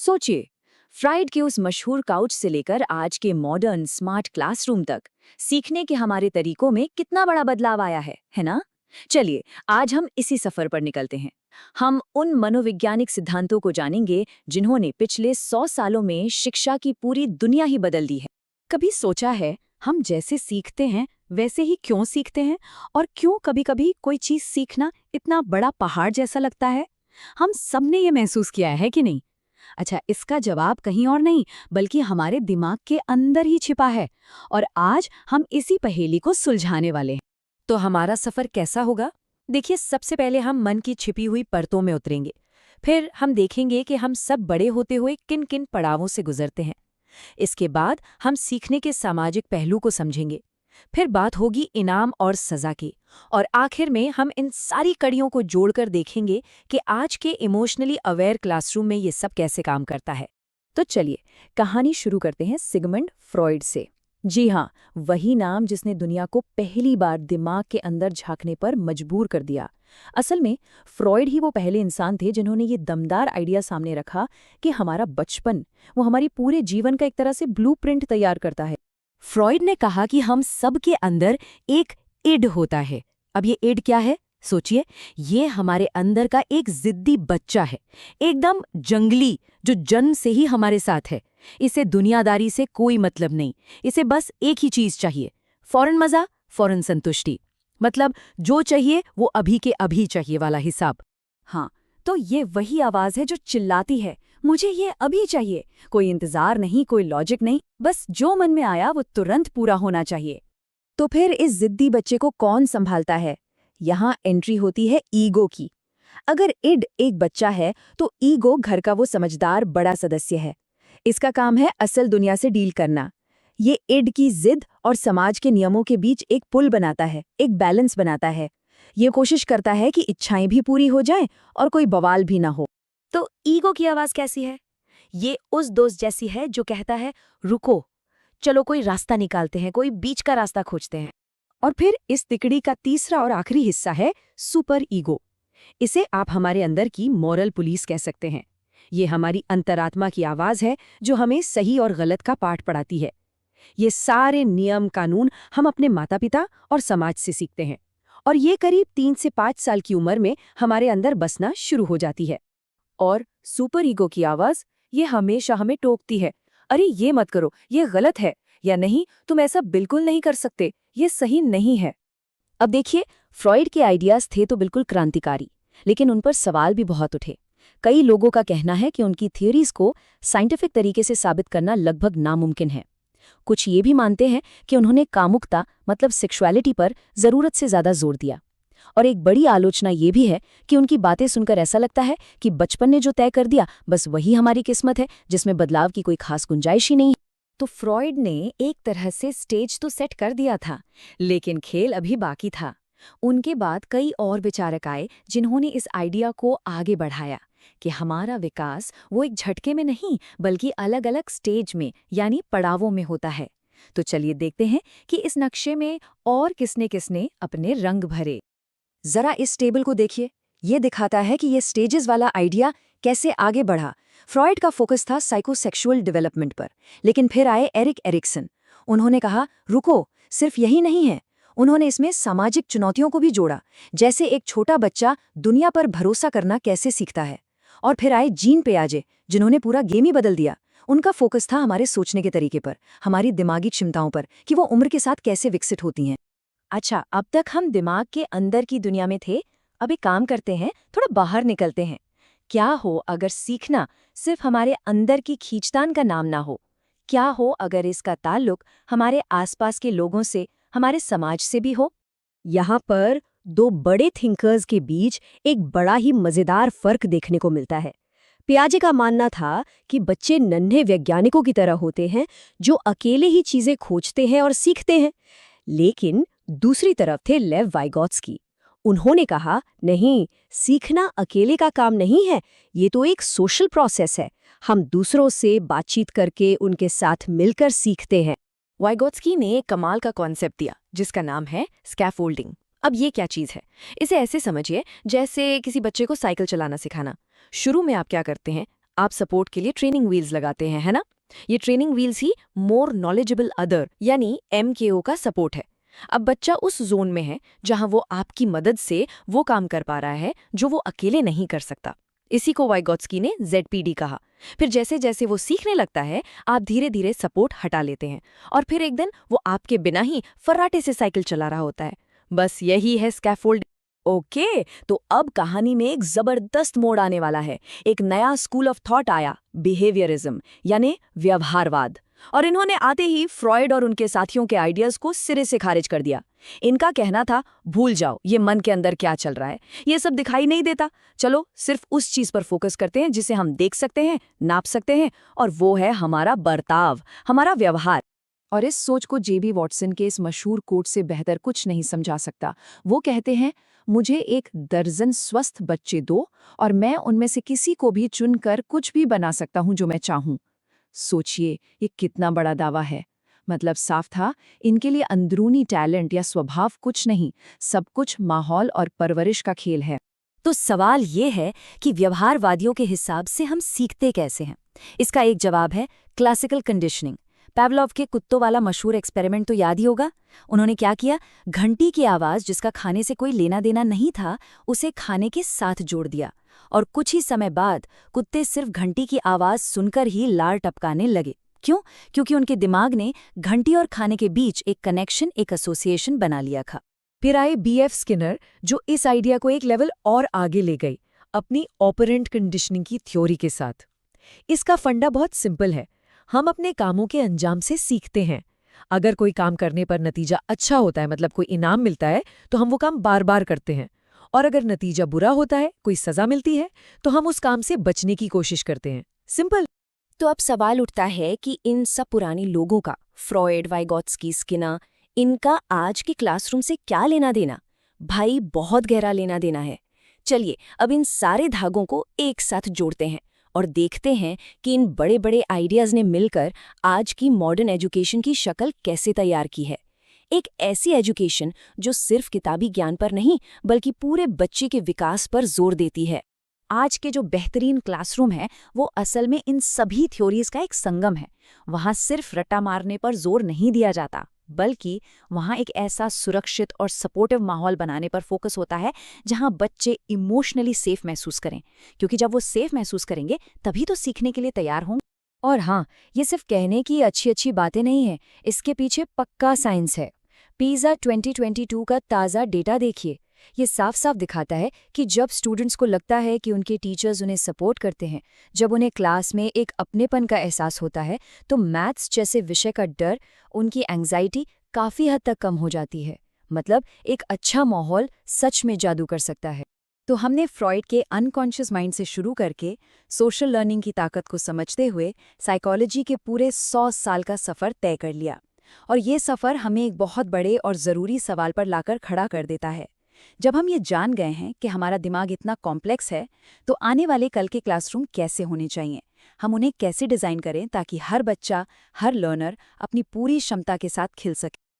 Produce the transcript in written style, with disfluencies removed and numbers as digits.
सोचिए, फ्राइड के उस मशहूर काउच से लेकर आज के मॉडर्न स्मार्ट क्लासरूम तक सीखने के हमारे तरीकों में कितना बड़ा बदलाव आया है ना? चलिए, आज हम इसी सफर पर निकलते हैं। हम उन मनोवैज्ञानिक सिद्धांतों को जानेंगे जिन्होंने पिछले 100 सालों में शिक्षा की पूरी दुनिया ही बदल दी है। कभी सोचा है, हम जैसे सीखते हैं वैसे ही क्यों सीखते हैं, और क्यों कभी-कभी कोई चीज सीखना इतना बड़ा पहाड़ जैसा लगता है? हम सबने ये महसूस किया है कि नहीं? अच्छा, इसका जवाब कहीं और नहीं बल्कि हमारे दिमाग के अंदर ही छिपा है, और आज हम इसी पहेली को सुलझाने वाले हैं। तो हमारा सफर कैसा होगा? देखिए, सबसे पहले हम मन की छिपी हुई परतों में उतरेंगे। फिर हम देखेंगे कि हम सब बड़े होते हुए किन किन पड़ावों से गुजरते हैं। इसके बाद हम सीखने के सामाजिक पहलू को समझेंगे। फिर बात होगी इनाम और सजा की, और आखिर में हम इन सारी कड़ियों को जोड़कर देखेंगे कि आज के इमोशनली अवेयर क्लासरूम में ये सब कैसे काम करता है। तो चलिए, कहानी शुरू करते हैं सिगमंड फ्रॉइड से। जी हाँ, वही नाम जिसने दुनिया को पहली बार दिमाग के अंदर झांकने पर मजबूर कर दिया। असल में फ्रॉइड ही वो पहले इंसान थे जिन्होंने ये दमदार आइडिया सामने रखा कि हमारा बचपन वो हमारी पूरे जीवन का एक तरह से ब्लूप्रिंट तैयार करता है। फ्रॉइड ने कहा कि हम सब के अंदर एक इड होता है। अब ये इड क्या है? सोचिए, ये हमारे अंदर का एक जिद्दी बच्चा है, एकदम जंगली, जो जन्म से ही हमारे साथ है। इसे दुनियादारी से कोई मतलब नहीं, इसे बस एक ही चीज चाहिए, फौरन मजा, फौरन संतुष्टि। मतलब जो चाहिए वो अभी के अभी चाहिए वाला हिसाब। हाँ, तो ये वही आवाज है जो चिल्लाती है, मुझे ये अभी चाहिए। कोई इंतजार नहीं, कोई लॉजिक नहीं, बस जो मन में आया वो तुरंत पूरा होना चाहिए। तो फिर इस जिद्दी बच्चे को कौन संभालता है? यहाँ एंट्री होती है ईगो की। अगर इड एक बच्चा है तो ईगो घर का वो समझदार बड़ा सदस्य है। इसका काम है असल दुनिया से डील करना। ये इड की जिद और समाज के नियमों के बीच एक पुल बनाता है, एक बैलेंस बनाता है। ये कोशिश करता है कि इच्छाएं भी पूरी हो जाएं और कोई बवाल भी ना हो। तो ईगो की आवाज कैसी है? ये उस दोस्त जैसी है जो कहता है, रुको, चलो कोई रास्ता निकालते हैं, कोई बीच का रास्ता खोजते हैं। और फिर इस तिकड़ी का तीसरा और आखिरी हिस्सा है सुपर ईगो। इसे आप हमारे अंदर की मॉरल पुलिस कह सकते हैं। ये हमारी अंतरात्मा की आवाज है जो हमें सही और गलत का पाठ पढ़ाती है। ये सारे नियम कानून हम अपने माता पिता और समाज से सीखते हैं, और ये करीब 3 से 5 साल की उम्र में हमारे अंदर बसना शुरू हो जाती है। और सुपर ईगो की आवाज, ये हमेशा हमें टोकती है, अरे ये मत करो, ये गलत है, या नहीं, तुम ऐसा बिल्कुल नहीं कर सकते, ये सही नहीं है। अब देखिए, फ्रॉइड के आइडियाज थे तो बिल्कुल क्रांतिकारी, लेकिन उन पर सवाल भी बहुत उठे। कई लोगों का कहना है कि उनकी थ्योरीज को साइंटिफिक तरीके से साबित करना लगभग नामुमकिन है। कुछ ये भी मानते हैं कि उन्होंने कामुकता मतलब सेक्सुअलिटी पर जरूरत से ज्यादा जोर दिया। और एक बड़ी आलोचना ये भी है कि उनकी बातें सुनकर ऐसा लगता है कि बचपन ने जो तय कर दिया बस वही हमारी किस्मत है, जिसमें बदलाव की कोई खास गुंजाइश ही नहीं है। तो फ्रॉइड ने एक तरह से स्टेज तो सेट कर दिया था, लेकिन खेल अभी बाकी था। उनके बाद कई और विचारक आए जिन्होंने इस आइडिया को आगे बढ़ाया कि हमारा विकास वो एक झटके में नहीं बल्कि अलग अलग स्टेज में यानी पड़ावों में होता है। तो चलिए देखते हैं कि इस नक्शे में और किसने किसने अपने रंग भरे। जरा इस टेबल को देखिए, ये दिखाता है कि ये स्टेजेस वाला आइडिया कैसे आगे बढ़ा। फ्रॉइड का फोकस था साइकोसेक्सुअल डेवलपमेंट पर, लेकिन फिर आए एरिक एरिक्सन। उन्होंने कहा, रुको, सिर्फ यही नहीं है। उन्होंने इसमें सामाजिक चुनौतियों को भी जोड़ा, जैसे एक छोटा बच्चा दुनिया पर भरोसा करना कैसे सीखता है। और फिर आए जीन पियाजे, जिन्होंने पूरा गेम ही बदल दिया। उनका फोकस था हमारे सोचने के तरीके पर, हमारी दिमागी क्षमताओं पर, कि वो उम्र के साथ कैसे विकसित होती हैं। अच्छा, अब तक हम दिमाग के अंदर की दुनिया में थे, अब एक काम करते हैं, थोड़ा बाहर निकलते हैं। क्या हो अगर सीखना सिर्फ हमारे अंदर की खींचतान का नाम ना हो? क्या हो अगर इसका ताल्लुक हमारे आसपास के लोगों से, हमारे समाज से भी हो? यहाँ पर दो बड़े थिंकर्स के बीच एक बड़ा ही मजेदार फर्क देखने को मिलता है। पियाजे का मानना था कि बच्चे नन्हे वैज्ञानिकों की तरह होते हैं जो अकेले ही चीजें खोजते हैं और सीखते हैं। लेकिन दूसरी तरफ थे लेव वाइगोत्स्की। उन्होंने कहा, नहीं, सीखना अकेले का काम नहीं है, ये तो एक सोशल प्रोसेस है। हम दूसरों से बातचीत करके उनके साथ मिलकर सीखते हैं। वाइगोत्स्की ने एक कमाल का कॉन्सेप्ट दिया जिसका नाम है स्कैफोल्डिंग। अब ये क्या चीज़ है? इसे ऐसे समझिए जैसे किसी बच्चे को साइकिल चलाना सिखाना। शुरू में आप क्या करते हैं? आप सपोर्ट के लिए ट्रेनिंग व्हील्स लगाते हैं, है ना? ये ट्रेनिंग व्हील्स ही मोर नॉलेजेबल अदर यानी MKO का सपोर्ट है। अब बच्चा उस जोन में है जहां वो आपकी मदद से वो काम कर पा रहा है जो वो अकेले नहीं कर सकता। इसी को वाइगोत्स्की ने ZPD कहा। फिर जैसे जैसे वो सीखने लगता है, आप धीरे धीरे सपोर्ट हटा लेते हैं और फिर एक दिन वो आपके बिना ही फर्राटे से साइकिल चला रहा होता है। बस यही है स्कैफोल्ड। ओके, तो अब कहानी में एक जबरदस्त मोड़ आने वाला है। एक नया स्कूल ऑफ थॉट आया, बिहेवियरिज्म यानी व्यवहारवाद। और इन्होंने आते ही फ्रॉयड और उनके साथियों के आइडियाज को सिरे से खारिज कर दिया। इनका कहना था, भूल जाओ ये मन के अंदर क्या चल रहा है, ये सब दिखाई नहीं देता। चलो सिर्फ उस चीज पर फोकस करते हैं जिसे हम देख सकते हैं, नाप सकते हैं, और वो है हमारा बर्ताव, हमारा व्यवहार। और इस सोच को JB वॉटसन के इस मशहूर कोट से बेहतर कुछ नहीं समझा सकता। वो कहते हैं, मुझे 1 दर्जन स्वस्थ बच्चे दो और मैं उनमें से किसी को भी चुनकर कुछ भी बना सकता हूं जो मैं चाहूं। सोचिए, ये कितना बड़ा दावा है। मतलब साफ था, इनके लिए अंदरूनी टैलेंट या स्वभाव कुछ नहीं, सब कुछ माहौल और परवरिश का खेल है। तो सवाल ये है कि व्यवहारवादियों के हिसाब से हम सीखते कैसे हैं? इसका एक जवाब है क्लासिकल कंडीशनिंग। पैवलोव के कुत्तों वाला मशहूर एक्सपेरिमेंट तो याद ही होगा। उन्होंने क्या किया, घंटी की आवाज़ जिसका खाने से कोई लेना देना नहीं था, उसे खाने के साथ जोड़ दिया और कुछ ही समय बाद कुत्ते सिर्फ घंटी की आवाज़ सुनकर ही लार टपकाने लगे। क्यों? क्योंकि उनके दिमाग ने घंटी और खाने के बीच एक कनेक्शन, एक एसोसिएशन बना लिया था। फिर आए BF स्किनर, जो इस आइडिया को एक लेवल और आगे ले गई, अपनी ऑपरेंट कंडीशनिंग की थ्योरी के साथ। इसका फंडा बहुत सिंपल है। हम अपने कामों के अंजाम से सीखते हैं। अगर कोई काम करने पर नतीजा अच्छा होता है, मतलब कोई इनाम मिलता है, तो हम वो काम बार बार करते हैं। और अगर नतीजा बुरा होता है, कोई सजा मिलती है, तो हम उस काम से बचने की कोशिश करते हैं। सिंपल। तो अब सवाल उठता है कि इन सब पुराने लोगों का, फ्रॉयड, वाइगोत्स्की, स्किनर, इनका आज के क्लासरूम से क्या लेना देना? भाई बहुत गहरा लेना देना है। चलिए अब इन सारे धागों को एक साथ जोड़ते हैं और देखते हैं कि इन बड़े बड़े आइडियाज़ ने मिलकर आज की मॉडर्न एजुकेशन की शक्ल कैसे तैयार की है। एक ऐसी एजुकेशन जो सिर्फ किताबी ज्ञान पर नहीं बल्कि पूरे बच्चे के विकास पर जोर देती है। आज के जो बेहतरीन क्लासरूम है वो असल में इन सभी थ्योरीज का एक संगम है। वहाँ सिर्फ रट्टा मारने पर जोर नहीं दिया जाता, बल्कि वहाँ एक ऐसा सुरक्षित और सपोर्टिव माहौल बनाने पर फोकस होता है जहाँ बच्चे इमोशनली सेफ महसूस करें, क्योंकि जब वो सेफ महसूस करेंगे तभी तो सीखने के लिए तैयार होंगे। और हाँ, ये सिर्फ कहने की अच्छी अच्छी बातें नहीं हैं, इसके पीछे पक्का साइंस है। PISA 2022 का ताज़ा डेटा देखिए। ये साफ साफ दिखाता है कि जब स्टूडेंट्स को लगता है कि उनके टीचर्स उन्हें सपोर्ट करते हैं, जब उन्हें क्लास में एक अपनेपन का एहसास होता है, तो मैथ्स जैसे विषय का डर, उनकी एंग्जाइटी काफ़ी हद तक कम हो जाती है। मतलब एक अच्छा माहौल सच में जादू कर सकता है। तो हमने फ्रॉयड के अनकॉन्शियस माइंड से शुरू करके सोशल लर्निंग की ताकत को समझते हुए साइकोलॉजी के पूरे 100 साल का सफ़र तय कर लिया। और ये सफ़र हमें एक बहुत बड़े और ज़रूरी सवाल पर लाकर खड़ा कर देता है। जब हम ये जान गए हैं कि हमारा दिमाग इतना कॉम्प्लेक्स है, तो आने वाले कल के क्लासरूम कैसे होने चाहिए, हम उन्हें कैसे डिज़ाइन करें ताकि हर बच्चा, हर लर्नर अपनी पूरी क्षमता के साथ खिल सके।